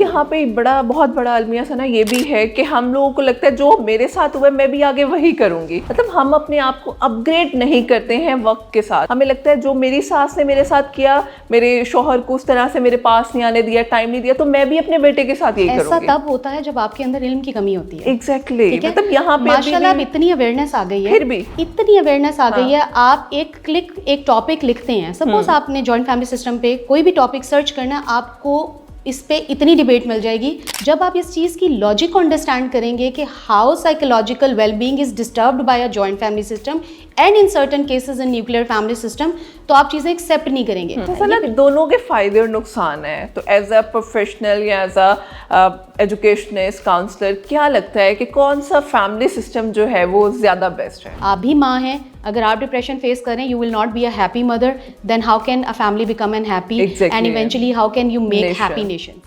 یہاں پہ بہت بڑا المیہ ثنا یہ بھی ہے کہ ہم لوگوں کو لگتا ہے جو میرے ساتھ ہوا ہے میں بھی آگے وہی کروں گی. مطلب ہم اپنے آپ کو اپ گریڈ نہیں کرتے ہیں وقت کے ساتھ. ہمیں لگتا ہے جو میری ساس نے میرے ساتھ کیا, میرے شوہر کو اس طرح سے میرے پاس نہیں آنے دیا, ٹائم نہیں دیا, تو میں بھی اپنے بیٹے کے ساتھ یہی کروں گی. ایسا تب ہوتا ہے جب آپ کے اندر علم کی کمی ہوتی ہے. ایگزیکٹلی. مطلب یہاں پہ ماشاءاللہ اب اتنی اویئرنیس آ گئی ہے, پھر بھی اتنی اویئرنیس آ گئی ہے, آپ ایک کلک ایک ٹاپک لکھتے ہیں, سپوز آپ نے جوائنٹ فیملی سسٹم پہ کوئی بھی ٹاپک سرچ کرنا, آپ کو اس پہ اتنی ڈیبیٹ مل جائے گی. جب آپ اس چیز کی لاجک کو انڈرسٹینڈ کریں گے کہ how psychological well being is disturbed by a joint family system and in certain cases in nuclear family system, تو آپ چیزیں ایکسیپٹ نہیں کریں گے. دونوں کے فائدے اور نقصان ہیں. تو ایز اے پروفیشنل یا ایز اے ایجوکیشنسٹ کاؤنسلر کیا لگتا ہے کہ کون سا فیملی سسٹم جو ہے وہ زیادہ بیسٹ ہے؟ آپ بھی ماں ہیں, اگر آپ ڈپریشن فیس کریں, you will not be a happy mother, then how can a family become an happy, and eventually how can you make happy nation.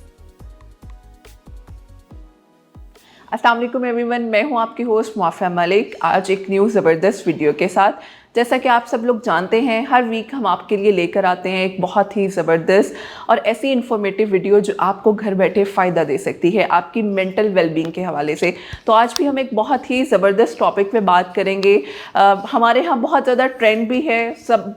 السلام علیکم ایوری ون, میں ہوں آپ کی ہوسٹ معافیہ ملک. آج ایک نیو زبردست ویڈیو کے ساتھ. جیسا کہ آپ سب لوگ جانتے ہیں, ہر ویک ہم آپ کے لیے لے کر آتے ہیں ایک بہت ہی زبردست اور ایسی انفارمیٹیو ویڈیو جو آپ کو گھر بیٹھے فائدہ دے سکتی ہے آپ کی مینٹل ویل بینگ کے حوالے سے. تو آج بھی ہم ایک بہت ہی زبردست ٹاپک پہ بات کریں گے. ہمارے ہاں بہت زیادہ ٹرینڈ بھی ہے,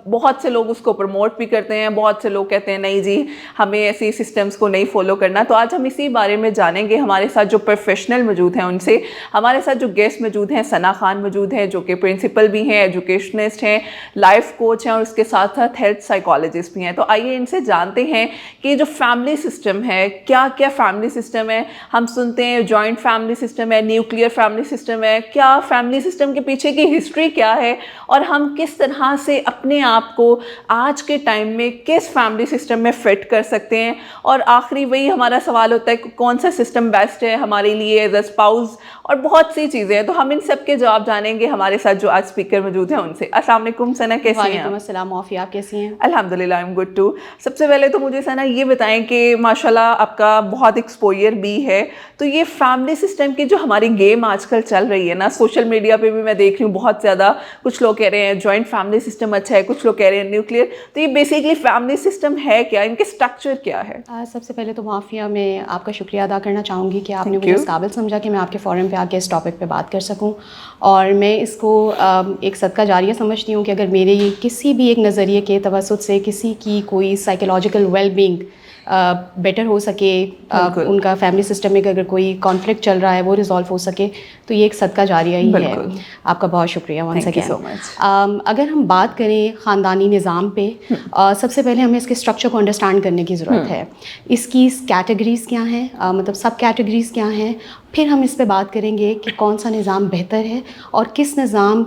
بہت سے لوگ اس کو پروموٹ بھی کرتے ہیں, بہت سے لوگ کہتے ہیں نہیں جی ہمیں ایسی سسٹمز کو نہیں فالو کرنا. تو آج ہم اسی بارے میں جانیں گے. ہمارے ساتھ جو پروفیشنل موجود ہیں ان سے, ہمارے ساتھ جو گیسٹ موجود ہیں, ثنا خان موجود ہیں جو کہ پرنسپل بھی ہیں, ایجوکیشنسٹ ہیں, لائف کوچ ہیں اور اس کے ساتھ ساتھ ہیلتھ سائیکالوجسٹ بھی ہیں. تو آئیے ان سے جانتے ہیں کہ جو فیملی سسٹم ہے, کیا کیا فیملی سسٹم ہے. ہم سنتے ہیں جوائنٹ فیملی سسٹم ہے, نیوکلیئر فیملی سسٹم ہے, کیا فیملی سسٹم کے پیچھے کی ہسٹری کیا ہے, اور ہم کس طرح سے اپنے آپ کو آج کے ٹائم میں کس فیملی سسٹم میں فٹ کر سکتے ہیں. اور آخری وہی ہمارا سوال ہوتا ہے کہ کون سا سسٹم بیسٹ ہے ہمارے لیے ایز اے اسپاؤز, اور بہت سی چیزیں ہیں. تو ہم ان سب کے جواب جانیں گے ہمارے ساتھ جو آج اسپیکر موجود ہیں ان سے. السلام علیکم ثنا, کیسی ہیں؟ وعلیکم السلام معافی, آپ کیسی ہیں؟ الحمدللہ آئی ایم گڈ ٹو. سب سے پہلے تو مجھے ثنا یہ بتائیں کہ ماشاءاللہ آپ کا بہت ایکسپوئر بھی ہے, تو یہ فیملی سسٹم کی جو ہماری گیم آج کل چل رہی ہے نا, سوشل میڈیا پہ بھی میں دیکھ رہی ہوں بہت زیادہ, کچھ لوگ کہہ رہے ہیں جوائنٹ فیملی سسٹم اچھا ہے, کچھ لوگ کہہ رہے ہیں نیوکلیئر. تو یہ بیسیکلی فیملی سسٹم ہے کیا, ان کے اسٹرکچر کیا ہے؟ سب سے پہلے تو معافیہ میں آپ کا شکریہ ادا کرنا چاہوں گی کہ آپ نے مجھے اس قابل سمجھا کہ میں آپ کے فورم پہ آ کے اس ٹاپک پہ بات کر سکوں. اور میں اس کو ایک صدقہ جاریہ سمجھتی ہوں کہ اگر میرے کسی بھی ایک نظریے کے توسط سے کسی کی کوئی سائیکولوجیکل ویل بینگ بیٹر ہو سکے, ان کا فیملی سسٹم میں اگر کوئی کانفلکٹ چل رہا ہے وہ ریزالو ہو سکے, تو یہ ایک صدقہ جاریہ ہی ہے. آپ کا بہت شکریہ ونس اگین. اگر ہم بات کریں خاندانی نظام پہ, سب سے پہلے ہمیں اس کے اسٹرکچر کو انڈرسٹینڈ کرنے کی ضرورت ہے. اس کی کیٹیگریز کیا ہیں, مطلب سب کیٹیگریز کیا ہیں. پھر ہم اس پہ بات کریں گے کہ کون سا نظام بہتر ہے اور کس نظام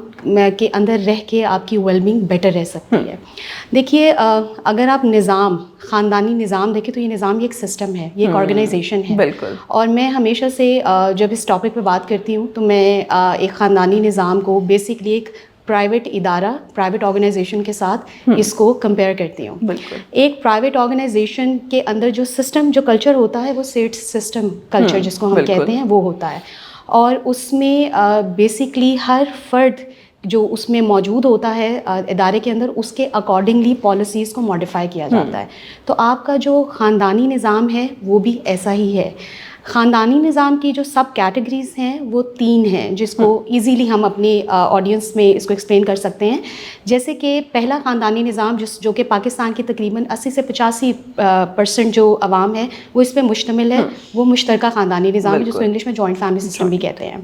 کے اندر رہ کے آپ کی ویل بینگ بیٹر رہ سکتی ہے. دیکھیے, اگر آپ نظام, خاندانی نظام دیکھیں تو یہ نظام ایک سسٹم ہے, یہ ایک آرگنائزیشن ہے. بالکل. اور میں ہمیشہ سے جب اس ٹاپک پہ بات کرتی ہوں تو میں ایک خاندانی نظام کو بیسکلی ایک پرائیویٹ ادارہ, پرائیویٹ آرگنائزیشن کے ساتھ اس کو کمپیئر کرتی ہوں. بالکل. ایک پرائیویٹ آرگنائزیشن کے اندر جو سسٹم, جو کلچر ہوتا ہے وہ سیٹ سسٹم کلچر جس کو ہم کہتے ہیں وہ ہوتا ہے. اور اس میں بیسکلی ہر فرد جو اس میں موجود ہوتا ہے ادارے کے اندر, اس کے اکارڈنگلی پالیسیز کو ماڈیفائی کیا جاتا ہے. تو آپ کا جو خاندانی نظام ہے وہ بھی ایسا ہی ہے. خاندانی نظام کی جو سب کیٹیگریز ہیں وہ 3 ہیں, جس کو ایزیلی ہم اپنی آڈینس میں اس کو ایکسپلین کر سکتے ہیں. جیسے کہ پہلا خاندانی نظام جو کہ پاکستان کی تقریباً 80 سے 85% جو عوام ہے وہ اس پہ مشتمل ہے, وہ مشترکہ خاندانی نظام ہے جس کو انگلش میں جوائنٹ فیملی سسٹم بھی کہتے ہیں.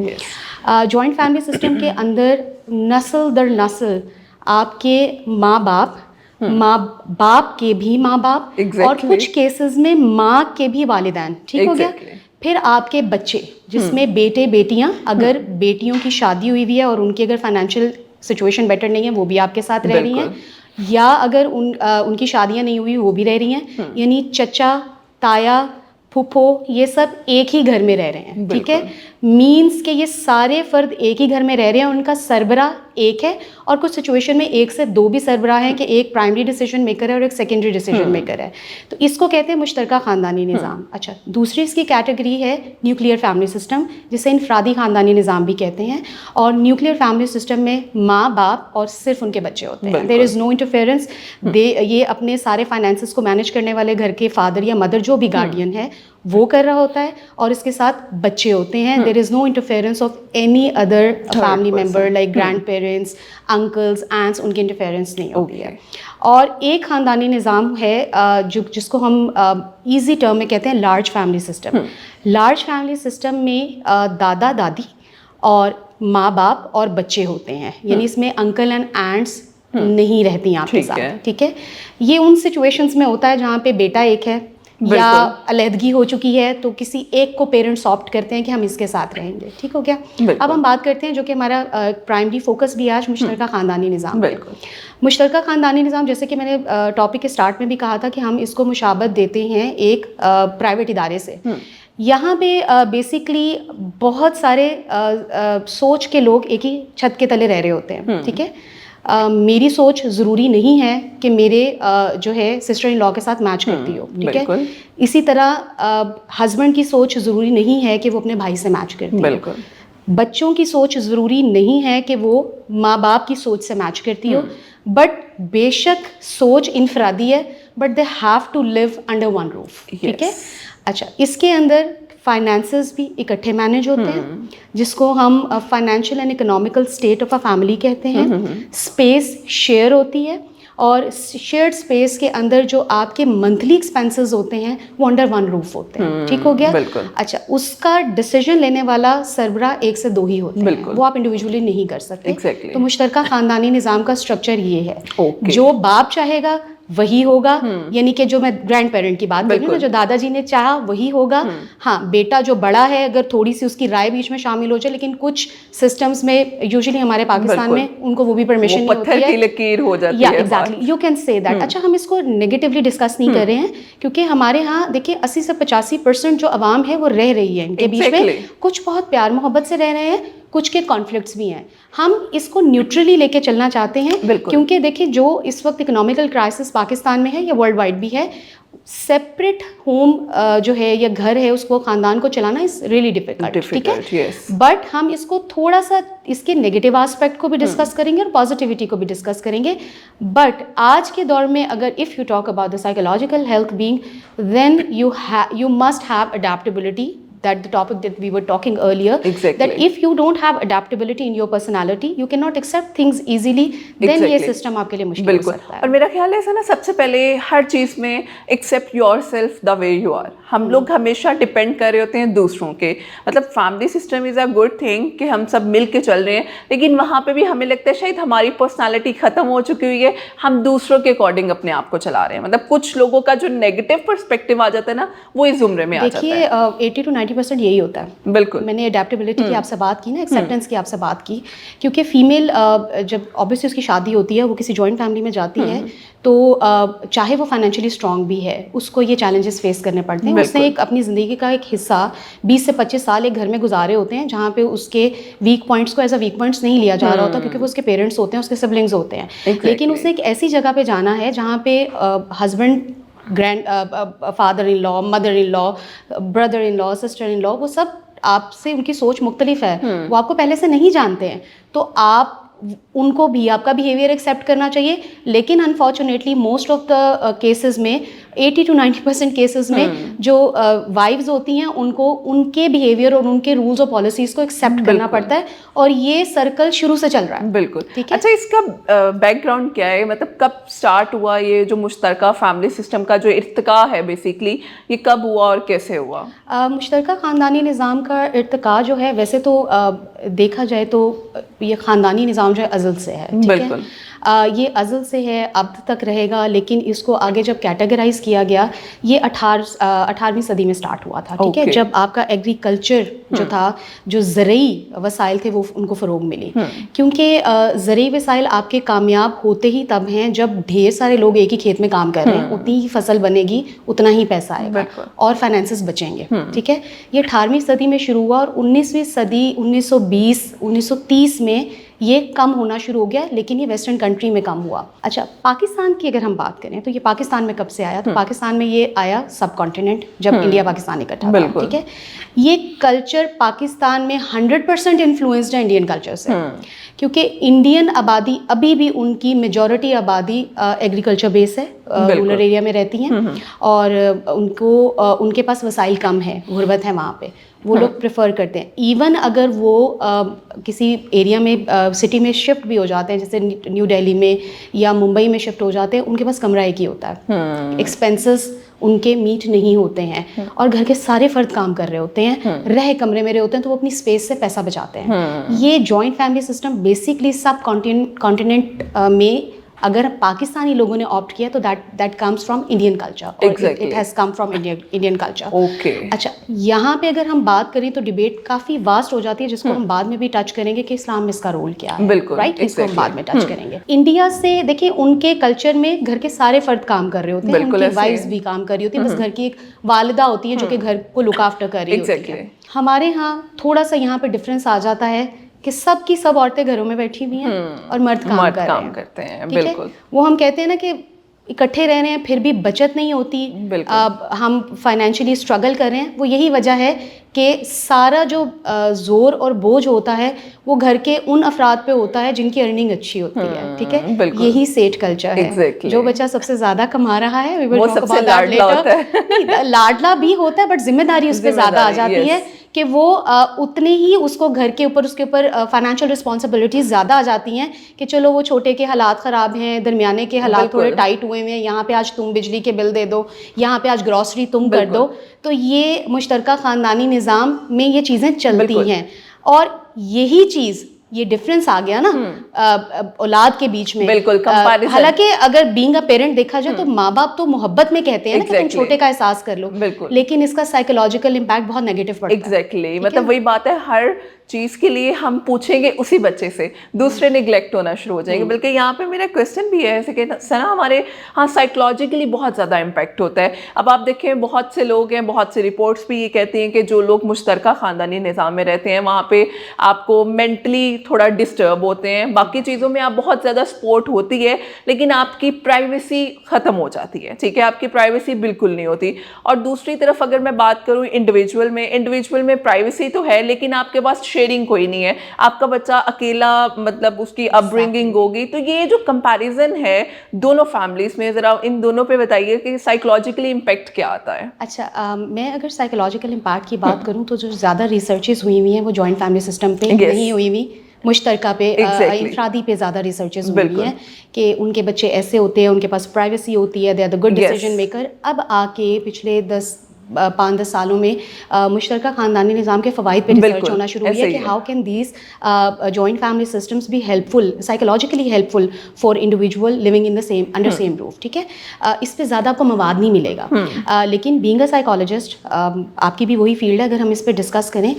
جوائنٹ فیملی سسٹم کے اندر نسل در نسل آپ کے ماں باپ کے بھی ماں باپ, اور کچھ کیسز میں ماں کے بھی والدین, ٹھیک ہو گیا. پھر آپ کے بچے, جس میں بیٹے بیٹیاں, اگر بیٹیوں کی شادی ہوئی ہوئی ہے اور ان کی اگر فائنینشیل سچویشن بیٹر نہیں ہے وہ بھی آپ کے ساتھ رہ رہی ہیں, یا اگر ان کی شادیاں نہیں ہوئی وہ بھی رہ رہی ہیں. یعنی چچا, تایا, پھپھو, یہ سب ایک ہی گھر میں رہ رہے ہیں. ٹھیک ہے, مینس کہ یہ سارے فرد ایک ہی گھر میں رہ رہے ہیں, ان کا سربراہ ایک ہے, اور کچھ سچویشن میں 1 سے 2 بھی سربراہ ہیں کہ ایک پرائمری ڈیسیجن میکر ہے اور ایک سیکنڈری ڈیسیجن میکر ہے. تو اس کو کہتے ہیں مشترکہ خاندانی نظام. اچھا, دوسری اس کی کیٹیگری ہے نیوکلیئر فیملی سسٹم, جسے انفرادی خاندانی نظام بھی کہتے ہیں. اور نیوکلیئر فیملی سسٹم میں ماں باپ اور صرف ان کے بچے ہوتے ہیں. There is no interference. یہ اپنے سارے فائنینسز کو مینیج کرنے والے گھر کے فادر یا مدر جو بھی گارڈین ہے وہ کر رہا ہوتا ہے اور اس کے ساتھ بچے ہوتے ہیں. There is no interference of any other family member like grandparents, uncles, aunts, ان کی انٹرفیئرنس نہیں ہوتی ہے. اور ایک خاندانی نظام ہے جس کو ہم ایزی ٹرم میں کہتے ہیں large family system. Large family system میں دادا دادی اور ماں باپ اور بچے ہوتے ہیں, یعنی اس میں انکل اینڈ اینٹس نہیں رہتی آپ کے ساتھ. ٹھیک ہے, یہ ان سچویشنز میں ہوتا ہے جہاں پہ بیٹا ایک ہے یا علیحدگی ہو چکی ہے تو کسی ایک کو پیرنٹس آپٹ کرتے ہیں کہ ہم اس کے ساتھ رہیں گے. ٹھیک ہو گیا. اب ہم بات کرتے ہیں جو کہ ہمارا پرائمری فوکس بھی آج مشترکہ خاندانی نظام ہے. مشترکہ خاندانی نظام, جیسے کہ میں نے ٹاپک کے اسٹارٹ میں بھی کہا تھا کہ ہم اس کو مشابہت دیتے ہیں ایک پرائیویٹ ادارے سے. یہاں پہ بیسکلی بہت سارے سوچ کے لوگ ایک ہی چھت کے تلے رہ رہے ہوتے ہیں. ٹھیک ہے, میری سوچ ضروری نہیں ہے کہ میرے جو ہے سسٹر ان لا کے ساتھ میچ کرتی ہو. ٹھیک ہے, اسی طرح ہسبینڈ کی سوچ ضروری نہیں ہے کہ وہ اپنے بھائی سے میچ کرتی ہو. بچوں کی سوچ ضروری نہیں ہے کہ وہ ماں باپ کی سوچ سے میچ کرتی ہو. بٹ بے شک سوچ انفرادی ہے, but they have to live under one roof. ٹھیک ہے. اچھا, اس کے اندر فائنینسز بھی اکٹھے مینیج ہوتے ہیں جس کو ہم financial and economical state of a family کہتے ہیں. اسپیس شیئر ہوتی ہے اور شیئرڈ اسپیس کے اندر جو آپ کے منتھلی ایکسپینسز ہوتے ہیں وہ انڈر ون روف ہوتے ہیں. ٹھیک ہو گیا. اچھا, اس کا ڈیسیجن لینے والا سربراہ 1 سے 2 ہی ہوتے ہیں, وہ آپ انڈیویجولی نہیں کر سکتے. تو مشترکہ خاندانی نظام کا اسٹرکچر یہ ہے, جو باپ چاہے گا وہی ہوگا, یعنی کہ جو میں گرینڈ پیرنٹ کی بات کر رہی ہوں نا, جو دادا جی نے چاہا وہی ہوگا. ہاں, بیٹا جو بڑا ہے اگر تھوڑی سی اس کی رائے بیچ میں شامل ہو جائے, لیکن کچھ سسٹمز میں یوزلی ہمارے پاکستان میں ان کو وہ بھی پرمیشن نہیں ہوتی ہے. پتھر کی لکیر ہو جاتی ہے. Exactly, you can say that. اچھا, ہم اس کو نیگیٹولی ڈسکس نہیں کر رہے ہیں کیونکہ ہمارے ہاں دیکھیے 80 سے 85% جو عوام ہے وہ رہ رہی ہے ان کے بیچ میں. کچھ بہت پیار محبت سے رہ رہے ہیں, کچھ کے کانفلکٹس بھی ہیں. ہم اس کو نیوٹرلی لے کے چلنا چاہتے ہیں کیونکہ دیکھیے جو اس وقت اکنامیکل کرائسس پاکستان میں ہے یا ورلڈ وائڈ بھی ہے, سیپریٹ ہوم جو ہے یا گھر ہے اس کو خاندان کو چلانا از ریئلی ڈیفیکلٹ. ٹھیک ہے, بٹ ہم اس کو تھوڑا سا اس کے نیگیٹو آسپیکٹ کو بھی ڈسکس کریں گے اور پازیٹیوٹی کو بھی ڈسکس کریں گے. بٹ آج کے دور میں اگر if you talk about the psychological health being then you must have adaptability. That the topic that we were talking earlier, that if you don't have adaptability in your personality, you cannot accept things easily, then یہ system آپ کے لیے مشکل ہو سکتا ہے. اور میرا خیال ہے ایسا نا, سب سے پہلے ہر چیز میں accept yourself the way you are. ہم لوگ ہمیشہ ڈپینڈ کر رہے ہوتے ہیں دوسروں کے, مطلب family system is a good thing کہ ہم سب مل کے چل رہے ہیں, لیکن وہاں پہ بھی ہمیں لگتا ہے شاید ہماری پرسنالٹی ختم ہو چکی ہوئی ہے, ہم دوسروں کے اکارڈنگ اپنے آپ کو چلا رہے ہیں. مطلب کچھ لوگوں کا جو نیگیٹو پرسپیکٹو آ جاتا ہے نا, وہ اس زمرے میں آ جاتا ہے. دیکھیے 80 to 90% یہی ہوتا ہے. بالکل, میں نے اڈیپٹیبلٹی کی آپ سے بات کی نا, ایکسیپٹنس کی آپ سے بات کی, کیونکہ فیمیل جب آبویسلی اس کی شادی ہوتی ہے, وہ کسی جوائنٹ فیملی میں جاتی ہے, تو چاہے وہ فائنینشلی اسٹرانگ بھی ہے, اس کو یہ چیلنجز فیس کرنے پڑتے ہیں. اس نے ایک اپنی زندگی کا ایک حصہ 20 سے 25 سال ایک گھر میں گزارے ہوتے ہیں جہاں پہ اس کے ویک پوائنٹس کو ایز اے ویک پوائنٹس نہیں لیا جا رہا ہوتا, کیونکہ وہ اس کے پیرنٹس ہوتے ہیں, اس کے سبلنگز ہوتے ہیں. لیکن اسے ایک ایسی جگہ پہ جانا ہے جہاں پہ husband, grandfather in law, mother in law, brother in law, sister in law, وہ سب آپ سے ان کی سوچ مختلف ہے, وہ آپ کو پہلے سے نہیں جانتے ہیں, تو آپ ان کو بھی آپ کا بیہیویئر ایکسیپٹ کرنا چاہیے. لیکن unfortunately most of the cases میں 80 to 90% کیسز میں جو وائفز ہوتی ہیں ان کو ان کے بیہیویئر اور ان کے رولز اور پالیسیز کو ایکسیپٹ کرنا پڑتا ہے, اور یہ سرکل شروع سے چل رہا ہے. بالکل. اچھا, اس کا بیک گراؤنڈ کیا ہے, مطلب کب اسٹارٹ ہوا یہ جو مشترکہ فیملی سسٹم کا جو ارتقاء ہے بیسکلی, یہ کب ہوا اور کیسے ہوا؟ مشترکہ خاندانی نظام کا ارتقاء جو ہے, ویسے تو دیکھا جائے تو یہ خاندانی نظام جو ہے ازل سے ہے. بالکل, یہ ازل سے ہے, اب تک رہے گا, لیکن اس کو آگے جب کیٹیگرائز کیا گیا, یہ 18ویں صدی میں سٹارٹ ہوا تھا. ٹھیک ہے, جب آپ کا ایگریکلچر جو تھا, جو زرعی وسائل تھے وہ ان کو فروغ ملی, کیونکہ زرعی وسائل آپ کے کامیاب ہوتے ہی تب ہیں جب ڈھیر سارے لوگ ایک ہی کھیت میں کام کر رہے ہیں, اتنی ہی فصل بنے گی, اتنا ہی پیسہ آئے گا اور فائنینسز بچیں گے. ٹھیک ہے, یہ 18ویں صدی میں شروع ہوا, اور 19ویں صدی 1920 1930 میں یہ کم ہونا شروع ہو گیا, لیکن یہ ویسٹرن کنٹری میں کم ہوا. اچھا, پاکستان کی اگر ہم بات کریں تو یہ پاکستان میں کب سے آیا, تو پاکستان میں یہ آیا سب کانٹیننٹ, جب انڈیا پاکستان اکٹھا تھا. ٹھیک ہے, یہ کلچر پاکستان میں 100% انفلوئنسڈ ہے انڈین کلچر سے, کیونکہ انڈین آبادی ابھی بھی ان کی میجورٹی آبادی ایگریکلچر بیس ہے, رورل ایریا میں رہتی ہیں اور ان کے پاس وسائل کم ہے, غربت ہے وہاں پہ, وہ لوگ پریفر کرتے ہیں. ایون اگر وہ کسی ایریا میں سٹی میں شفٹ بھی ہو جاتے ہیں, جیسے نیو دہلی میں یا ممبئی میں شفٹ ہو جاتے ہیں, ان کے پاس کمرہ ایک ہی ہوتا ہے, ایکسپینسز ان کے میٹ نہیں ہوتے ہیں, اور گھر کے سارے فرد کام کر رہے ہوتے ہیں, رہ کمرے میں رہے ہوتے ہیں, تو وہ اپنی اسپیس سے پیسہ بچاتے ہیں. یہ joint family system basically subcontinent میں اگر پاکستانی لوگوں نے آپٹ کیا تو that comes from Indian culture, اور it has come from Indian culture. اچھا, یہاں پہ اگر ہم بات کریں تو ڈبیٹ کافی واسٹ ہو جاتی ہے, جس کو ہم بعد میں بھی ٹچ کریں گے کہ اسلام میں اس کا رول کیا ہے, رائٹ, اس کو ہم بعد میں ٹچ کریں گے. انڈیا سے دیکھیں, ان کے کلچر میں گھر کے سارے فرد کام کر رہے ہوتے ہیں, ان کی وائفز بھی کام کر رہی ہوتی ہیں, بس گھر کی ایک والدہ ہوتی ہے جو کہ گھر کو لک آفٹر کر رہی ہوتی ہے. ہمارے ہاں تھوڑا سا یہاں پہ ڈفرینس آ جاتا ہے کہ سب کی سب عورتیں گھروں میں بیٹھی ہوئی ہیں اور مرد کام کرتے ہیں. بالکل, وہ ہم کہتے ہیں نا کہ اکٹھے رہ رہے ہیں پھر بھی بچت نہیں ہوتی, ہم فائنینشلی اسٹرگل کر رہے ہیں. وہ یہی وجہ ہے کہ سارا جو زور اور بوجھ ہوتا ہے وہ گھر کے ان افراد پہ ہوتا ہے جن کی ارننگ اچھی ہوتی ہے. ٹھیک ہے, یہی سیٹ کلچر ہے. جو بچہ سب سے زیادہ کما رہا ہے وہ سب سے لاڈلا ہوتا ہے. لاڈلا بھی ہوتا ہے, بٹ ذمہ داری اس پہ زیادہ آ جاتی ہے کہ وہ اتنے ہی اس کو گھر کے اوپر, اس کے اوپر فائنینشیل رسپانسبلٹیز زیادہ آ جاتی ہیں کہ چلو وہ چھوٹے کے حالات خراب ہیں, درمیانے کے حالات تھوڑے ٹائٹ ہوئے ہیں, یہاں پہ آج تم بجلی کے بل دے دو, یہاں پہ آج گروسری تم کر دو. تو یہ مشترکہ خاندانی نظام میں یہ چیزیں چلتی ہیں, اور یہی چیز یہ ڈفرینس آ گیا نا اولاد کے بیچ میں. حالانکہ اگر بینگ اے پیرنٹ دیکھا جائے تو ماں باپ تو محبت میں کہتے ہیں نا کہ تم چھوٹے کا احساس کر لو, لیکن اس کا سائیکولوجیکل امپیکٹ بہت نیگیٹو پڑتا ہے. ایگزیکٹلی, مطلب وہی بات ہے, ہر چیز کے لیے ہم پوچھیں گے اسی بچے سے, دوسرے نگلیکٹ ہونا شروع ہو جائیں گے. بلکہ یہاں پہ میرا کوشچن بھی ہے ایسے کہ سنا ہمارے ہاں سائیکولوجیکلی بہت زیادہ امپیکٹ ہوتا ہے. اب آپ دیکھیں بہت سے لوگ ہیں, بہت سے رپورٹس بھی یہ کہتے ہیں کہ جو لوگ مشترکہ خاندانی نظام میں رہتے ہیں وہاں پہ آپ کو مینٹلی تھوڑا ڈسٹرب ہوتے ہیں, باقی چیزوں میں آپ بہت زیادہ سپورٹ ہوتی ہے, لیکن آپ کی پرائیویسی ختم ہو جاتی ہے. ٹھیک ہے, آپ کی پرائیویسی بالکل نہیں ہوتی. اور دوسری طرف اگر میں بات کروں انڈیویجول میں پرائیویسی تو ہے, لیکن آپ کے پاس شیئرنگ کوئی نہیں ہے, آپ کا بچہ اکیلا, مطلب اس کی اپ برنگنگ ہوگی. تو یہ جو کمپیریزن ہے دونوں فیملیز میں, ذرا ان دونوں پہ بتائیے کہ سائیکولوجیکلی امپیکٹ کیا آتا ہے. اچھا, میں اگر سائیکولوجیکل امپیکٹ کی بات کروں تو جو زیادہ ریسرچز ہوئی ہوئی ہیں وہ جوائنٹ فیملی سسٹم پہ نہیں ہوئی ہوئی, مشترکہ پہ, انفرادی پہ زیادہ ریسرچز ہوئی ہیں کہ ان کے بچے ایسے ہوتے ہیں, ان کے پاس پرائیویسی ہوتی ہے, they are the good decision maker. اب آ کے پچھلے 5-10 سالوں میں مشترکہ خاندانی نظام کے فوائد پہ ریسرچ ہونا شروع ہوئی ہے کہ how can these joint family systems be helpful, psychologically helpful for individual living in the same under same roof. ٹھیک ہے, اس پہ زیادہ آپ کو مواد نہیں ملے گا, لیکن بینگ اے سائیکالوجسٹ, آپ کی بھی وہی فیلڈ ہے, اگر ہم اس پہ ڈسکس کریں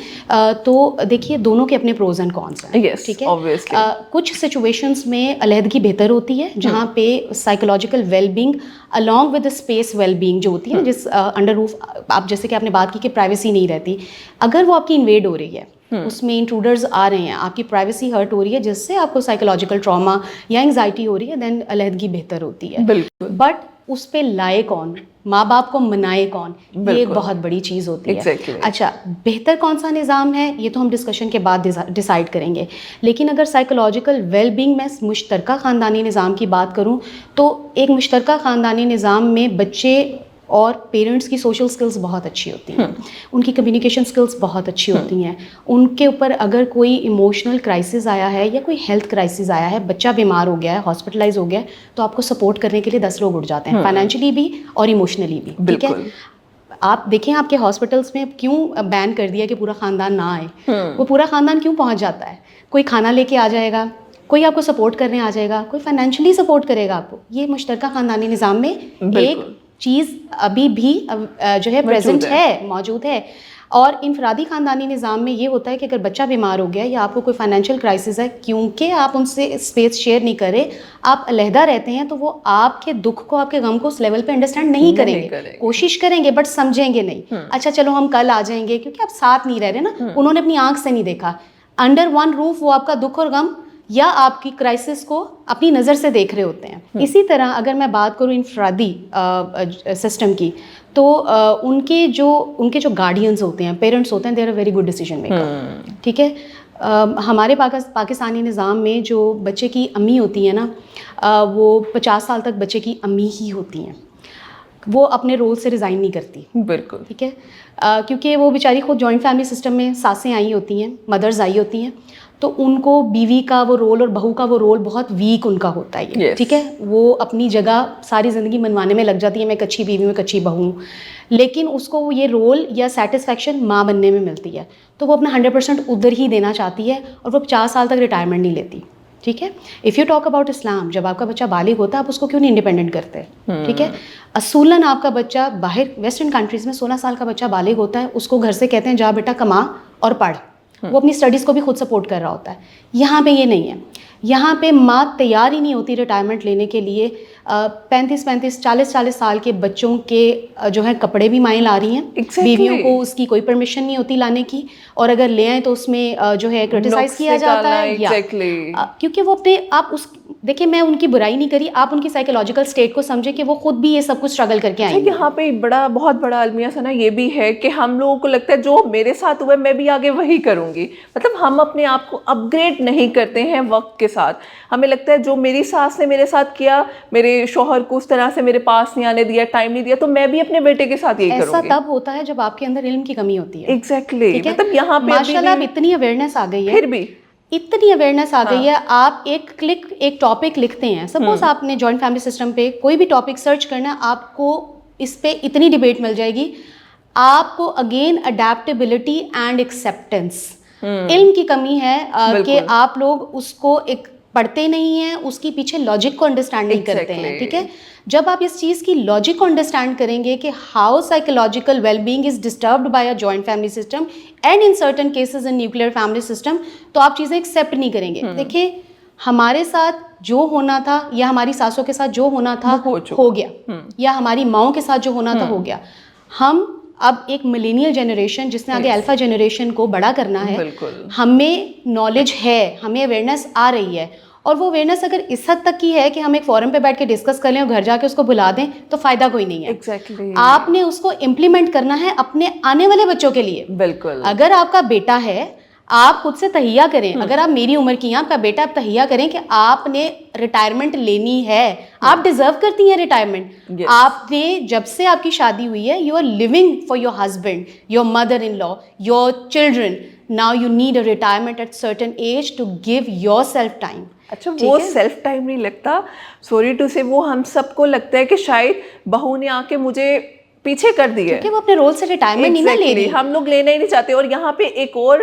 تو دیکھیے دونوں کے اپنے پروز اینڈ کونس ہیں. ٹھیک ہے, کچھ سچویشنس میں علیحدگی بہتر ہوتی ہے جہاں پہ psychological well being along with the space well being جو ہوتی ہے نا, جس انڈر روف آپ جیسے کہ آپ نے بات کی کہ پرائیویسی نہیں رہتی, اگر وہ آپ کی انویڈ ہو رہی ہے, اس میں انٹروڈرز آ رہے ہیں, آپ کی پرائیویسی ہرٹ ہو رہی ہے جس سے آپ کو سائیکولوجیکل ٹراما یا انگزائٹی ہو رہی ہے, دین علیحدگی بہتر ہوتی ہے. بٹ اس پہ لائے کون, ماں باپ کو منائے کون, یہ ایک بہت بڑی چیز ہوتی ہے. اچھا, بہتر کون سا نظام ہے یہ تو ہم ڈسکشن کے بعد ڈیسائیڈ کریں گے, لیکن اگر سائیکولوجیکل ویل بینگ میں مشترکہ خاندانی نظام کی بات کروں تو ایک مشترکہ خاندانی نظام میں بچے اور پیرنٹس کی سوشل سکلز بہت اچھی ہوتی ہیں, ان کی کمیونیکیشن سکلز بہت اچھی ہوتی ہیں. ان کے اوپر اگر کوئی ایموشنل کرائسس آیا ہے یا کوئی ہیلتھ کرائسس آیا ہے, بچہ بیمار ہو گیا ہے, ہاسپٹلائز ہو گیا ہے, تو آپ کو سپورٹ کرنے کے لیے 10 لوگ اٹھ جاتے ہیں, فائنینشلی بھی اور ایموشنلی بھی. ٹھیک ہے, آپ دیکھیں آپ کے ہاسپٹلس میں کیوں بین کر دیا کہ پورا خاندان نہ آئے, وہ پورا خاندان کیوں پہنچ جاتا ہے, کوئی کھانا لے کے آ جائے گا, کوئی آپ کو سپورٹ کرنے آ جائے گا, کوئی فائنینشلی سپورٹ کرے گا آپ کو. یہ مشترکہ خاندانی نظام میں ایک چیز ابھی بھی جو ہے پریزنٹ ہے, موجود ہے. اور انفرادی خاندانی نظام میں یہ ہوتا ہے کہ اگر بچہ بیمار ہو گیا یا آپ کو کوئی فائنینشیل کرائسس ہے, کیونکہ آپ ان سے اسپیس شیئر نہیں کر رہے, آپ علیحدہ رہتے ہیں, تو وہ آپ کے دکھ کو, آپ کے غم کو اس لیول پہ انڈرسٹینڈ نہیں کریں گے, کوشش کریں گے بٹ سمجھیں گے نہیں. اچھا چلو ہم کل آ جائیں گے, کیونکہ آپ ساتھ نہیں رہ رہے نا, انہوں نے اپنی آنکھ سے نہیں دیکھا. انڈر ون روف وہ آپ کا دکھ اور غم یا آپ کی کرائسس کو اپنی نظر سے دیکھ رہے ہوتے ہیں. اسی طرح اگر میں بات کروں انفرادی سسٹم کی, تو ان کے جو گارڈینز ہوتے ہیں, پیرنٹس ہوتے ہیں, they are a very good decision maker. ٹھیک ہے, ہمارے پاکستانی نظام میں جو بچے کی امی ہوتی ہیں نا, وہ 50 سال تک بچے کی امی ہی ہوتی ہیں, وہ اپنے رول سے ریزائن نہیں کرتی. بالکل ٹھیک ہے, کیونکہ وہ بیچاری خود جوائنٹ فیملی سسٹم میں ساسیں آئی ہوتی ہیں, مدرز آئی ہوتی ہیں, تو ان کو بیوی کا وہ رول اور بہو کا وہ رول بہت ویک ان کا ہوتا ہے. ٹھیک ہے, وہ اپنی جگہ ساری زندگی منوانے میں لگ جاتی ہے, میں ایک اچھی بیوی ہوں, ایک اچھی بہو ہوں, لیکن اس کو یہ رول یا سیٹسفیکشن ماں بننے میں ملتی ہے, تو وہ اپنا 100% ادھر ہی دینا چاہتی ہے, اور وہ 50 سال تک ریٹائرمنٹ نہیں لیتی. ٹھیک ہے, if you talk about Islam, جب آپ کا بچہ بالغ ہوتا ہے آپ اس کو کیوں نہیں انڈیپینڈنٹ کرتے؟ ٹھیک ہے, اصولاً آپ کا بچہ باہر ویسٹرن کنٹریز میں 16 سال کا بچہ بالغ ہوتا ہے, اس کو گھر سے کہتے ہیں جا بیٹا کما اور پڑھ, وہ اپنی اسٹڈیز کو بھی خود سپورٹ کر رہا ہوتا ہے. یہاں پہ یہ نہیں ہے, یہاں پہ ماں تیار ہی نہیں ہوتی ریٹائرمنٹ لینے کے لیے. 40 سال کے بچوں کے جو ہے کپڑے بھی مائیں لا رہی ہیں, بیویوں کو اس کی کوئی پرمیشن نہیں ہوتی لانے کی, اور اگر لے آئیں تو اس میں جو ہے کرٹیسائز کیا جاتا ہے, یا کیونکہ وہ اپنے آپ اس دیکھیں, میں ان کی برائی نہیں کری, آپ ان کی سائیکولوجیکل اسٹیٹ کو سمجھیں کہ وہ خود بھی یہ سب کچھ اسٹرگل کر کے آئیں گے. یہاں پہ بہت بڑا المیہ ثنا یہ بھی ہے کہ ہم لوگوں کو لگتا ہے جو میرے ساتھ ہوا ہے میں بھی آگے وہی کروں گی, مطلب ہم اپنے آپ کو اپ گریڈ نہیں کرتے ہیں وقت کے ساتھ. ہمیں لگتا ہے جو میری ساس نے میرے ساتھ کیا, میرے شوہر کو اس طرح سے میرے پاس نہیں آنے دیا, ٹائم نہیں دیا, تو میں بھی اپنے بیٹے کے ساتھ یہی کروں گی. ایسا تب ہوتا ہے جب آپ کے اندر علم کی کمی ہوتی ہے. ایگزیکٹلی, مطلب یہاں پہ ماشاءاللہ اب اتنی اویئرنیس آ گئی ہے, پھر بھی اتنی اویئرنیس آ گئی ہے, آپ ایک کلک ایک ٹاپک لکھتے ہیں, سپوز آپ نے جوائنٹ فیملی سسٹم پہ کوئی بھی ٹاپک سرچ کرنا ہے, آپ کو اس پہ اتنی ڈیبیٹ مل جائے گی. آپ کو اگین اڈیپٹیبلٹی اینڈ ایکسیپٹینس, علم کی کمی ہے کہ آپ لوگ اس کو ایک پڑھتے نہیں ہیں, اس کی پیچھے لاجک کو انڈرسٹینڈ نہیں کرتے ہیں. ٹھیک ہے, جب آپ اس چیز کی لاجک کو انڈرسٹینڈ کریں گے کہ how psychological well being is disturbed by a joint family system and in certain cases in nuclear family system, تو آپ چیزیں ایکسیپٹ نہیں کریں گے. دیکھیں, ہمارے ساتھ جو ہونا تھا یا ہماری ساسوں کے ساتھ جو ہونا تھا ہو گیا, یا ہماری ماؤں کے ساتھ جو ہونا تھا ہو گیا. ہم اب ایک ملینیل جنریشن جس نے آگے الفا جنریشن کو بڑا کرنا ہے, ہمیں نالج ہے, ہمیں اویئرنیس آ رہی ہے, اور وہ اویئرنیس اگر اس حد تک کی ہے کہ ہم ایک فورم پہ بیٹھ کے ڈسکس کر لیں اور گھر جا کے اس کو بھلا دیں تو فائدہ کوئی نہیں ہے. آپ نے اس کو امپلیمنٹ کرنا ہے اپنے آنے والے بچوں کے لیے. بالکل, اگر آپ کا بیٹا ہے, آپ خود سے تہیہ کریں, اگر آپ میری عمر کی ہیں, آپ کا بیٹا, آپ تہیہ کریں کہ آپ نے ریٹائرمنٹ لینی ہے, آپ ڈیزرو کرتی ہیں ریٹائرمنٹ. آپ نے جب سے آپ کی شادی ہوئی ہے, you are living for your husband, your mother in law, your children. Now you need a retirement at certain age to give yourself time. اچھا, وہ سیلف ٹائم نہیں لگتا, سوری ٹو سے, وہ ہم سب کو لگتا ہے کہ شاید بہو نے آ کے مجھے پیچھے کر دی ہے, کیونکہ وہ اپنے رول سے ریٹائرمنٹ نہیں نہ لے رہی, ہم لوگ لینا ہی نہیں چاہتے. اور یہاں پہ ایک اور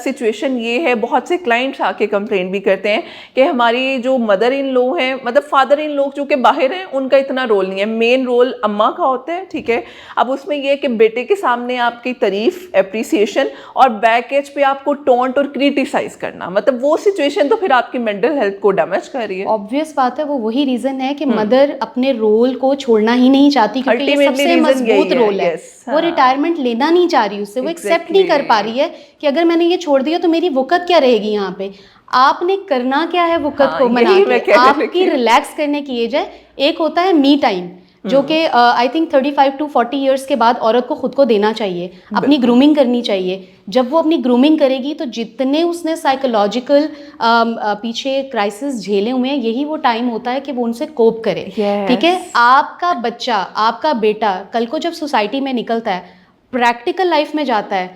سچویشن یہ ہے, بہت سے کلائنٹس آ کے کمپلین بھی کرتے ہیں کہ ہماری جو مدر ان لو ہیں, مطلب فادر ان لوگ جو کہ باہر ہیں, ان کا اتنا رول نہیں ہے, مین رول اماں کا ہوتا ہے. ٹھیک ہے, اب اس میں یہ کہ بیٹے کے سامنے آپ کی تعریف, اپریسیشن, اور بیک ایج پہ آپ کو ٹونٹ اور کریٹیسائز کرنا, مطلب وہ سچویشن تو پھر آپ کی مینٹل ہیلتھ کو ڈیمیج کر رہی ہے. obvious بات ہے, وہ وہی ریزن ہے کہ مدر اپنے رول کو چھوڑنا ہی نہیں چاہتی, کیونکہ یہ سب سے مضبوط رول ہے. وہ ریٹائرمنٹ لینا نہیں چاہ رہی, اس سے وہ ایکسیپٹ نہیں کر پا رہی ہے کہ اگر میں نے یہ چھوڑ دیا تو میری وقت کیا رہے گی یہاں پہ. آپ نے کرنا کیا ہے وقت کو منا کے, آپ کی ریلیکس کرنے کی ایج ہے. ایک ہوتا ہے می ٹائم, جو کہ آئی تھنک 35 to 40 ایئرس کے بعد عورت کو خود کو دینا چاہیے, اپنی گرومنگ کرنی چاہیے. جب وہ اپنی گرومنگ کرے گی تو جتنے اس نے سائیکولوجیکل پیچھے کرائسس جھیلے ہوئے ہیں, یہی وہ ٹائم ہوتا ہے کہ وہ ان سے کوپ کرے. ٹھیک ہے, آپ کا بچہ, آپ کا بیٹا کل کو جب سوسائٹی میں نکلتا ہے, پریکٹیکل لائف میں جاتا ہے,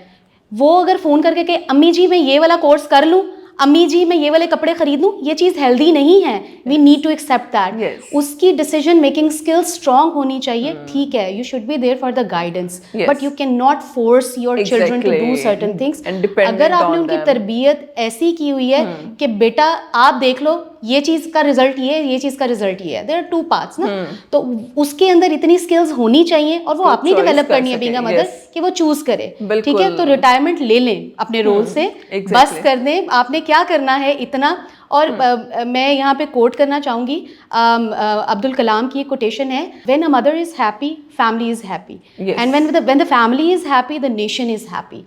وہ اگر فون کر کے کہ امی جی میں یہ والا کورس کر لوں, امی جی میں یہ والے کپڑے خرید لوں, یہ چیز ہیلدی نہیں ہے. We need to accept that. اس کی ڈیسیژن میکنگ اسکل اسٹرانگ ہونی چاہیے. ٹھیک ہے, you should be there for the guidance, but you can not force your children to do certain things. اگر آپ نے ان کی تربیت ایسی کی ہوئی ہے کہ بیٹا آپ دیکھ لو, یہ چیز کا رزلٹ یہ ہے, یہ چیز کا رزلٹ یہ ہے, دیر آر ٹو پارٹس نا, تو اس کے اندر اتنی اسکلز ہونی چاہیے, اور وہ آپ نے ڈیولپ کرنی ہے بینگ اے مدر, کہ وہ چوز کرے. ٹھیک ہے, تو ریٹائرمنٹ لے لیں اپنے رول سے, بس کر دیں. آپ نے کیا کرنا ہے اتنا. اور میں یہاں پہ کوٹ کرنا چاہوں گی, عبد الکلام کی ایک کوٹیشن ہے, when a mother is happy, family is happy, and when the family is happy, the nation is happy.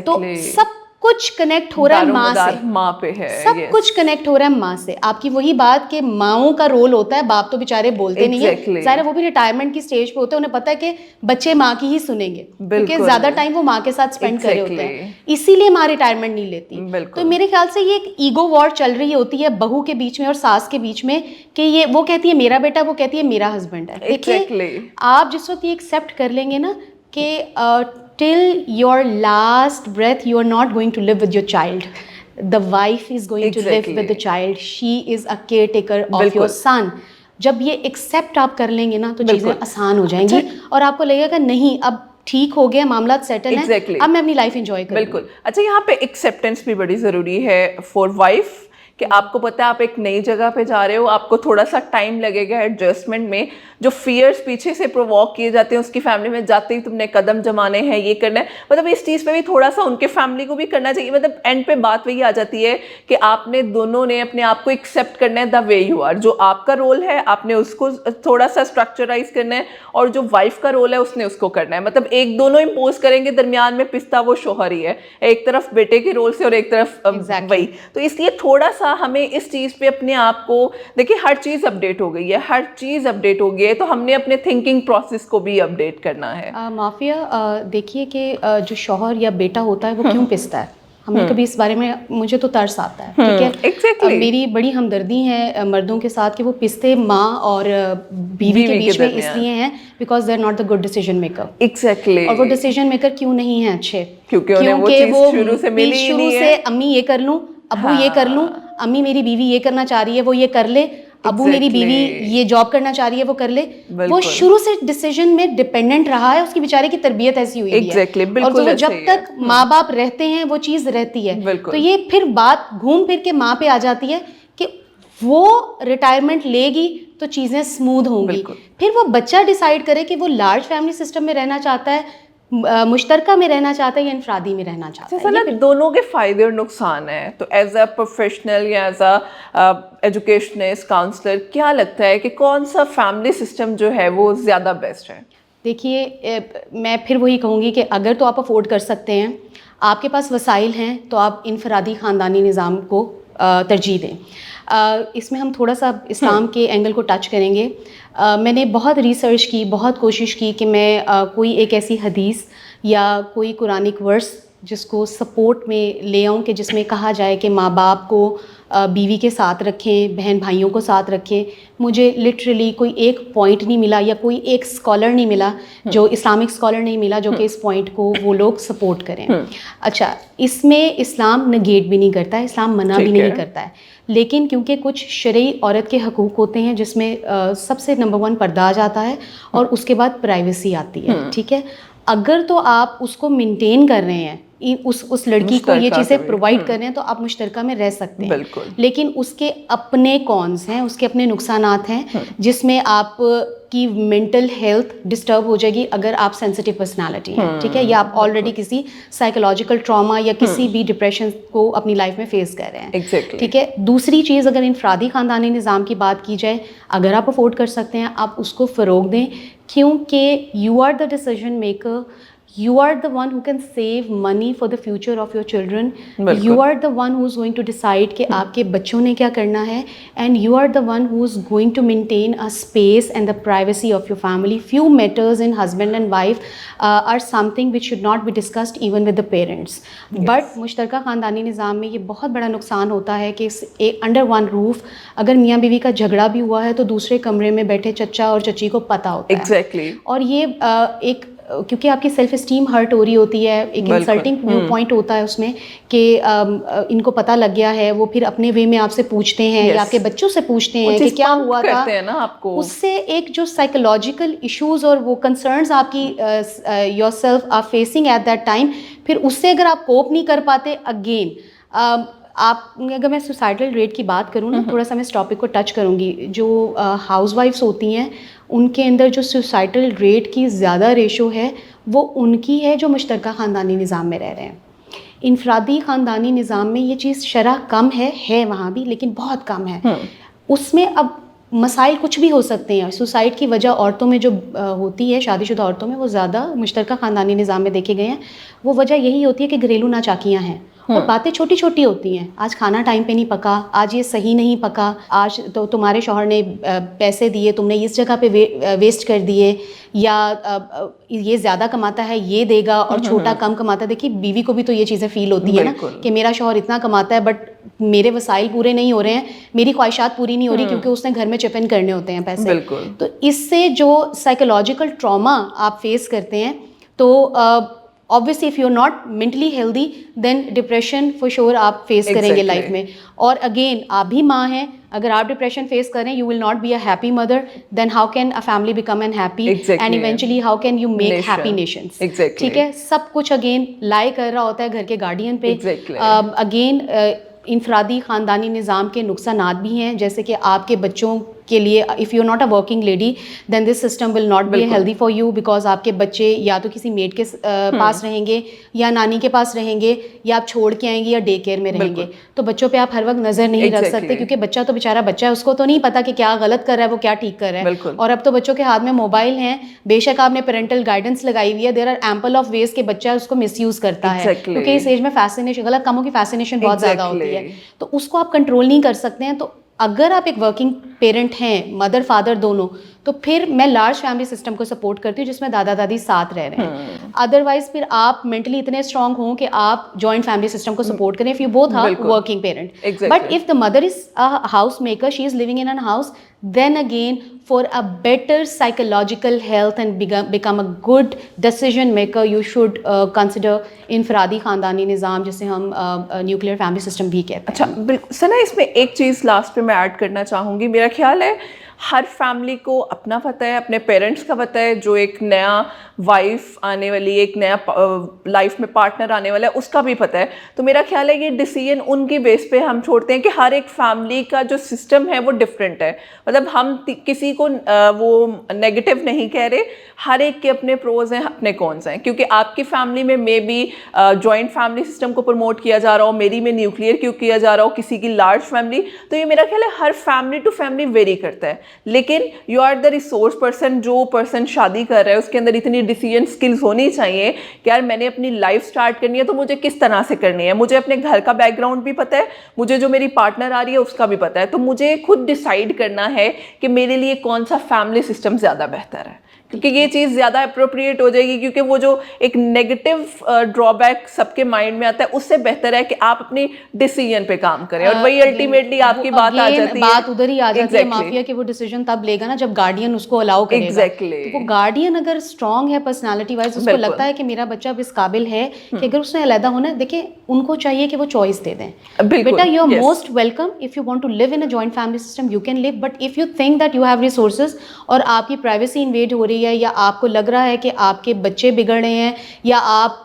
تو سب کچھ کنیکٹ ہو رہا ہے ماں سے, ماں پہ ہے, سب کچھ کنیکٹ ہو رہا ہے ماں سے. آپ کی وہی بات کہ ماؤں کا رول ہوتا ہے, باپ تو بیچارے بولتے نہیں ہیں, ظاہر ہے وہ بھی ریٹائرمنٹ کی سٹیج پہ ہوتے ہیں, انہیں پتہ ہے کہ بچے ماں کی ہی سنیں گے کیونکہ زیادہ ٹائم وہ ماں کے ساتھ اسپینڈ کرے ہوتے ہیں, اسی لیے ماں ریٹائرمنٹ نہیں لیتی. تو میرے خیال سے یہ ایک ایگو وار چل رہی ہوتی ہے بہو کے بیچ میں اور ساس کے بیچ میں کہ یہ وہ کہتی ہے میرا بیٹا, وہ کہتی ہے میرا ہسبینڈ ہے. دیکھیے آپ جس وقت یہ ایکسیپٹ کر لیں گے نا کہ till your last breath you are not going to live with your child, the wife is going to live with the child, she is a caretaker of your son. جب یہ ایکسیپٹ آپ کر لیں گے نا تو چیزیں آسان ہو جائیں گی اور آپ کو لگے گا کہ نہیں اب ٹھیک ہو گیا, معاملات سیٹل ہیں, اب میں اپنی لائف انجوائے کروں. بالکل. اچھا یہاں پہ ایکسیپٹینس بھی بڑی ضروری ہے فار وائف کہ آپ کو پتہ ہے آپ ایک نئی جگہ پہ جا رہے ہو, آپ کو تھوڑا سا ٹائم لگے گا ایڈجسٹمنٹ میں. جو فیئرس پیچھے سے پرووک کیے جاتے ہیں اس کی فیملی میں, جاتے ہی تم نے قدم جمانے ہیں, یہ کرنا ہے, مطلب اس چیز پہ بھی تھوڑا سا ان کے فیملی کو بھی کرنا چاہیے. مطلب اینڈ پہ بات وہی آ جاتی ہے کہ آپ نے دونوں نے اپنے آپ کو ایکسیپٹ کرنا ہے دا وے یو آر. جو آپ کا رول ہے آپ نے اس کو تھوڑا سا اسٹرکچرائز کرنا ہے, اور جو وائف کا رول ہے اس نے اس کو کرنا ہے. مطلب ایک دونوں امپوز کریں گے, درمیان میں پستا وہ شوہر ہی ہے, ایک طرف بیٹے کے رول سے اور ایک طرف وہی. تو اس لیے تھوڑا سا ہمیں اس چیز پہ اپنے آپ کو, دیکھیے ہر چیز اپڈیٹ ہو گئی ہے, ہر چیز اپڈیٹ ہو گئی ہے, تو ہم نے اپنے تھنکنگ پروسیس کو بھی اپڈیٹ کرنا ہے. معافیہ دیکھیے کہ جو شوہر یا بیٹا ہوتا ہے وہ کیوں پستا ہے, ہم نے کبھی اس بارے میں, مجھے تو ترس آتا ہے, ٹھیک ہے, میری بڑی ہمدردی ہے مردوں کے ساتھ کہ وہ پستے ماں اور بیوی کے بیچ میں اس لیے ہیں because they are not the good decision maker. Exactly. اور وہ ڈیسیژن میکر کیوں نہیں ہیں اچھے, کیونکہ وہ شروع سے امی یہ کر لوں, ابو یہ کر لوں, امی میری بیوی یہ کرنا چاہ رہی ہے وہ یہ کر لے, ابو میری بیوی یہ جاب کرنا چاہ رہی ہے وہ کر لے. وہ شروع سے ڈیسیژن میں ڈپینڈنٹ رہا ہے, اس کی بیچارے کی تربیت ایسی ہوئی ہے, اور تو جب تک ماں باپ رہتے ہیں وہ چیز رہتی ہے. تو یہ پھر بات گھوم پھر کے ماں پہ آ جاتی ہے کہ وہ ریٹائرمنٹ لے گی تو چیزیں اسموتھ ہوں گی. پھر وہ بچہ ڈیسائیڈ کرے کہ وہ لارج فیملی سسٹم میں رہنا چاہتا ہے, مشترکہ میں رہنا چاہتا ہے یا انفرادی میں رہنا چاہتا ہے. دونوں کے فائدے اور نقصان ہیں. تو ایز اے پروفیشنل یا ایز اے ایجوکیشنسٹ کاؤنسلر کیا لگتا ہے کہ کون سا فیملی سسٹم جو ہے وہ زیادہ بیسٹ ہے؟ دیکھیے میں پھر وہی کہوں گی کہ اگر تو آپ افورڈ کر سکتے ہیں, آپ کے پاس وسائل ہیں, تو آپ انفرادی خاندانی نظام کو ترجیح دیں. اس میں ہم تھوڑا سا اسلام کے اینگل کو ٹچ کریں گے. میں نے بہت ریسرچ کی, بہت کوشش کی کہ میں کوئی ایک ایسی حدیث یا کوئی قرآنک ورس جس کو سپورٹ میں لے آؤں کہ جس میں کہا جائے کہ ماں باپ کو بیوی کے ساتھ رکھیں, بہن بھائیوں کو ساتھ رکھیں. مجھے لٹرلی کوئی ایک پوائنٹ نہیں ملا یا کوئی ایک اسکالر نہیں ملا, جو اسلامک اسکالر نہیں ملا جو کہ اس پوائنٹ کو وہ لوگ سپورٹ کریں. اچھا, اس میں اسلام نگیٹ بھی نہیں کرتا ہے, اسلام منع بھی نہیں کرتا ہے, لیکن کیونکہ کچھ شرعی عورت کے حقوق ہوتے ہیں جس میں سب سے نمبر 1 پردہ جاتا ہے اور اس کے بعد پرائیویسی آتی ہے. ٹھیک ہے, اگر تو آپ اس کو مینٹین کر رہے ہیں, اس لڑکی کو یہ چیزیں پرووائڈ کر رہے ہیں, تو آپ مشترکہ میں رہ سکتے ہیں. لیکن اس کے اپنے کونس ہیں, اس کے اپنے نقصانات ہیں, جس میں آپ کی مینٹل ہیلتھ ڈسٹرب ہو جائے گی اگر آپ سینسٹیو پرسنالٹی ہیں. ٹھیک ہے, یا آپ آلریڈی کسی سائیکولوجیکل ٹراما یا کسی بھی ڈپریشن کو اپنی لائف میں فیس کر رہے ہیں. ٹھیک ہے, دوسری چیز اگر انفرادی خاندانی نظام کی بات کی جائے, اگر آپ افورڈ کر سکتے ہیں آپ اس کو فروغ دیں, کیونکہ you are the decision maker, you are the one who can save money for the future of your children. You are the one who's going to decide کہ آپ کے بچوں نے کیا کرنا ہے, and you are the one who's going to maintain a space and the privacy of your family. Few matters in husband and wife are something which should not be discussed even with the parents. But مشترکہ خاندانی نظام میں یہ بہت بڑا نقصان ہوتا ہے کہ under one roof اگر میاں بیوی کا جھگڑا بھی ہوا ہے تو دوسرے کمرے میں بیٹھے چچا اور چچی کو پتہ ہوتا ہے. اور یہ ایک کیونکہ آپ کی سیلف اسٹیم ہرٹ ہو رہی ہوتی ہے, ایک انسلٹنگ ویو پوائنٹ ہوتا ہے اس میں کہ ان کو پتہ لگ گیا ہے, وہ پھر اپنے وے میں آپ سے پوچھتے ہیں یا آپ کے بچوں سے پوچھتے ہیں کہ کیا ہوا تھا. اس سے ایک جو سائیکولوجیکل ایشوز اور وہ کنسرنز آپ کی yourself are facing at that time, پھر اس سے اگر آپ کوپ نہیں کر پاتے, اگین آپ, اگر میں سوسائٹل ریٹ کی بات کروں نا, تھوڑا سا میں اس ٹاپک کو ٹچ کروں گی. جو ہاؤس وائفس ہوتی ہیں ان کے اندر جو سوسائٹل ریٹ کی زیادہ ریشو ہے وہ ان کی ہے جو مشترکہ خاندانی نظام میں رہ رہے ہیں. انفرادی خاندانی نظام میں یہ چیز شرح کم ہے وہاں بھی, لیکن بہت کم ہے. اس میں اب مسائل کچھ بھی ہو سکتے ہیں. سوسائڈ کی وجہ عورتوں میں جو ہوتی ہے, شادی شدہ عورتوں میں, وہ زیادہ مشترکہ خاندانی نظام میں دیکھے گئے ہیں. وہ وجہ یہی ہوتی ہے کہ گھریلو ناچاکیاں ہیں, اور باتیں چھوٹی چھوٹی ہوتی ہیں. آج کھانا ٹائم پہ نہیں پکا, آج یہ صحیح نہیں پکا, آج تو تمہارے شوہر نے پیسے دیے تم نے اس جگہ پہ ویسٹ کر دیے, یا یہ زیادہ کماتا ہے یہ دے گا اور چھوٹا کم کماتا ہے. دیکھیے بیوی کو بھی تو یہ چیزیں فیل ہوتی ہیں نا کہ میرا شوہر اتنا کماتا ہے بٹ میرے وسائل پورے نہیں ہو رہے ہیں, میری خواہشات پوری نہیں ہو رہی کیونکہ اس نے گھر میں چپ ان کرنے ہوتے ہیں پیسے. تو اس سے جو سائیکولوجیکل ٹراما آپ فیس کرتے ہیں, تو obviously if you're not mentally healthy then depression for sure آپ فیس کریں گے لائف میں. اور اگین آپ بھی ماں ہیں, اگر آپ ڈپریشن فیس کریں you will not be a happy mother, then how can a family become unhappy and eventually how can you make happy nations. ٹھیک ہے, سب کچھ اگین لائی کر رہا ہوتا ہے گھر کے گارڈین پہ. اگین انفرادی خاندانی نظام کے نقصانات بھی ہیں, جیسے کہ آپ کے بچوں کے لیے if you not a working lady then this system will not be healthy for you, because آپ کے بچے یا تو کسی میڈ کے پاس رہیں گے یا نانی کے پاس رہیں گے یا آپ چھوڑ کے آئیں گے یا ڈے کیئر میں رہیں گے. تو بچوں پہ آپ ہر وقت نظر نہیں رکھ سکتے کیونکہ بچہ تو بیچارہ بچہ ہے, اس کو تو نہیں پتا کہ کیا غلط کر رہا ہے وہ کیا ٹھیک کر رہا ہے. اور اب تو بچوں کے ہاتھ میں موبائل ہیں, بے شک آپ نے پیرنٹل گائیڈنس لگائی ہوئی ہے, there are ample of ways کہ بچہ اس کو مس یوز کرتا ہے کیونکہ اس ایج میں فیسینیشن, غلط کاموں کی فیسینیشن بہت زیادہ ہوتی ہے, تو اس کو آپ کنٹرول نہیں کر سکتے ہیں. تو اگر آپ ایک ورکنگ پیرنٹ ہیں, مدر فادر دونوں, تو پھر میں لارج فیملی سسٹم کو سپورٹ کرتی ہوں جس میں دادا دادی ساتھ رہ رہے ہیں. ادروائز پھر آپ مینٹلی اتنے اسٹرانگ ہوں کہ آپ جوائنٹ فیملی سسٹم کو سپورٹ کریں if you both are working parent. But if the mother is house maker, she is living in an house, then again for a better psychological health and become a good decision maker you should consider انفرادی خاندانی نظام جسے ہم nuclear family system بھی کہتے ہیں. اچھا بالکل سنا, اس میں ایک چیز لاسٹ پہ میں ایڈ کرنا چاہوں گی. میرا خیال ہے ہر فیملی کو اپنا پتہ ہے, اپنے پیرنٹس کا پتہ ہے, جو ایک نیا وائف آنے والی, ایک نیا لائف میں پارٹنر آنے والا ہے اس کا بھی پتہ ہے. تو میرا خیال ہے یہ ڈیسیژن ان کی بیس پہ ہم چھوڑتے ہیں کہ ہر ایک فیملی کا جو سسٹم ہے وہ ڈفرینٹ ہے. مطلب ہم کسی کو وہ نیگیٹو نہیں کہہ رہے, ہر ایک کے اپنے پروز ہیں اپنے کونس ہیں. کیونکہ آپ کی فیملی میں may be joint family system کو پروموٹ کیا جا رہا ہو, میری میں نیوکلیئر کیوں کیا جا رہا ہو, کسی کی لارج فیملی. تو یہ میرا خیال ہے ہر فیملی ٹو فیملی ویری کرتا ہے. لیکن you are the resource person, جو پرسن شادی کر رہا ہے اس کے اندر اتنی ڈیسیژن اسکلز ہونی چاہیے کہ یار میں نے اپنی لائف اسٹارٹ کرنی ہے تو مجھے کس طرح سے کرنی ہے. مجھے اپنے گھر کا بیک گراؤنڈ بھی پتہ ہے, مجھے جو میری پارٹنر آ رہی ہے اس کا بھی پتہ ہے. تو مجھے خود ڈیسائیڈ کرنا ہے کہ میرے لیے کون سا فیملی سسٹم زیادہ بہتر ہے, کیونکہ یہ چیز زیادہ اپروپریٹ ہو جائے گی. کیونکہ وہ جو ایک نیگیٹو ڈرا بیک سب کے مائنڈ میں آتا ہے, اس سے بہتر ہے کہ آپ اپنی ڈیسیژن پہ کام کریں. اور وہی الٹیمیٹلی آپ کی بات آ جاتی ہے, بات ادھر ہی آ جاتی ہے مافیا کہ وہ ڈیسیژن تب لے گا نا جب گارڈین اس کو الاؤ کرے گا. تو وہ گارڈین اگر اسٹرانگ ہے پرسنالٹی وائز, اس کو لگتا ہے کہ میرا بچہ اب اس قابل ہے کہ اگر اس نے علیحدہ ہونا ہے, دیکھیں ان کو چاہیے کہ وہ چوائس دے دیں. بیٹا you are most welcome, if you want to live in a joint family system you can live, but if you think that you have resources اور آپ کی پرائیویسی انویڈ ہو رہی ہے, یا آپ کو لگ رہا ہے کہ آپ کے بچے بگڑ رہے ہیں, یا آپ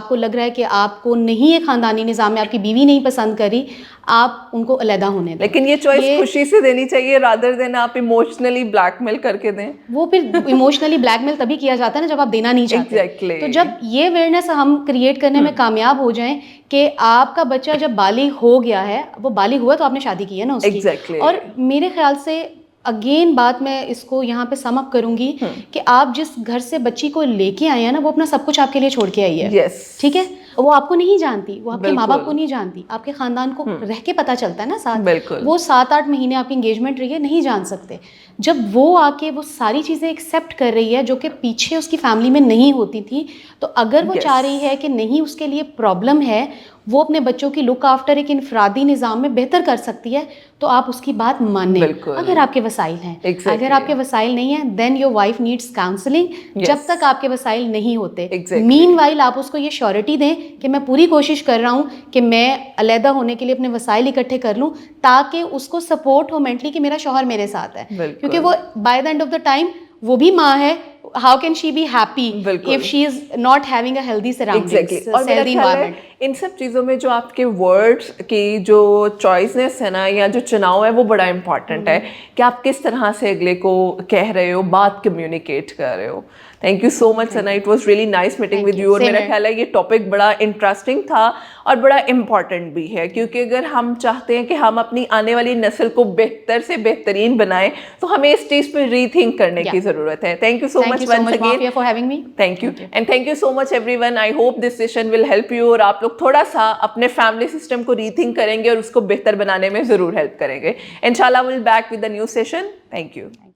کو لگ رہا ہے کہ آپ کو نہیں ہے خاندانی نظام میں, آپ کی بیوی نہیں پسند کری, آپ ان کو علیحدہ ہونے دیں. لیکن یہ چوائس خوشی سے دینی چاہیے رادر دین آپ ایموشنلی بلیک میل کر کے دیں. وہ پھر ایموشنلی بلیک میل تبھی کیا جاتا ہے نا جب آپ دینا نہیں چاہتے. تو جب یہ اویئرنیس ہم کریٹ کرنے میں کامیاب ہو جائیں کہ آپ کا بچہ جب بالغ ہو گیا ہے, وہ بالغ ہوا تو آپ نے شادی کی ہے نا اس کی. اور میرے خیال سے اگین بات میں اس کو یہاں پہ سم اپ کروں گی کہ آپ جس گھر سے بچی کو لے کے آئے ہیں نا, وہ اپنا سب کچھ آپ کے لیے چھوڑ کے آئی ہے. ٹھیک ہے, وہ آپ کو نہیں جانتی, وہ آپ کے ماں باپ کو نہیں جانتی, آپ کے خاندان کو رہ کے پتہ چلتا ہے نا ساتھ. وہ 7-8 مہینے آپ کی انگیجمنٹ رہی ہے, نہیں جان سکتے. جب وہ آ کے وہ ساری چیزیں ایکسیپٹ کر رہی ہے جو کہ پیچھے اس کی فیملی میں نہیں ہوتی تھی, تو اگر وہ چاہ رہی ہے کہ نہیں اس کے لیے پرابلم ہے, وہ اپنے بچوں کی لک آفٹر ایک انفرادی نظام میں بہتر کر سکتی ہے, تو آپ اس کی بات مانیں اگر آپ کے وسائل ہیں. اگر آپ کے وسائل نہیں ہیں دین یور وائف نیڈس کاؤنسلنگ. جب تک آپ کے وسائل نہیں ہوتے, مین وائل آپ اس کو یہ شیورٹی دیں کہ میں پوری کوشش کر رہا ہوں کہ میں علیحدہ ہونے کے لیے اپنے وسائل اکٹھے کر لوں, تاکہ اس کو سپورٹ ہو مینٹلی کہ میرا شوہر میرے ساتھ ہے. کیونکہ وہ by the and of the time وہ بھی ماں ہے. How can she be happy if she is not having a healthy surroundings, healthy environment? ان سب چیزوں میں جو آپ کے ورڈز کی جو چوائسنس ہے نا, یا جو چناؤ ہے, وہ بڑا امپورٹنٹ ہے کہ آپ کس طرح سے اگلے کو کہہ رہے ہو, بات کمیونیکیٹ کر رہے ہو. تھینک یو سو مچ سنا, it was really nice meeting with you. اور میرا خیال ہے یہ ٹاپک بڑا انٹرسٹنگ تھا اور بڑا امپورٹنٹ بھی ہے, کیونکہ اگر ہم چاہتے ہیں کہ ہم اپنی آنے والی نسل کو بہتر سے بہترین بنائیں, تو ہمیں اس چیز پہ ری تھنک کرنے کی ضرورت ہے. Thank you so much once again for having me. Thank you and thank you so much everyone. I hope this session will help you, اور آپ لوگ تھوڑا سا اپنے فیملی سسٹم کو ری تھنک کریں گے اور اس کو بہتر بنانے میں ضرور ہیلپ کریں گے. انشاءاللہ we'll back with the new session. Thank you.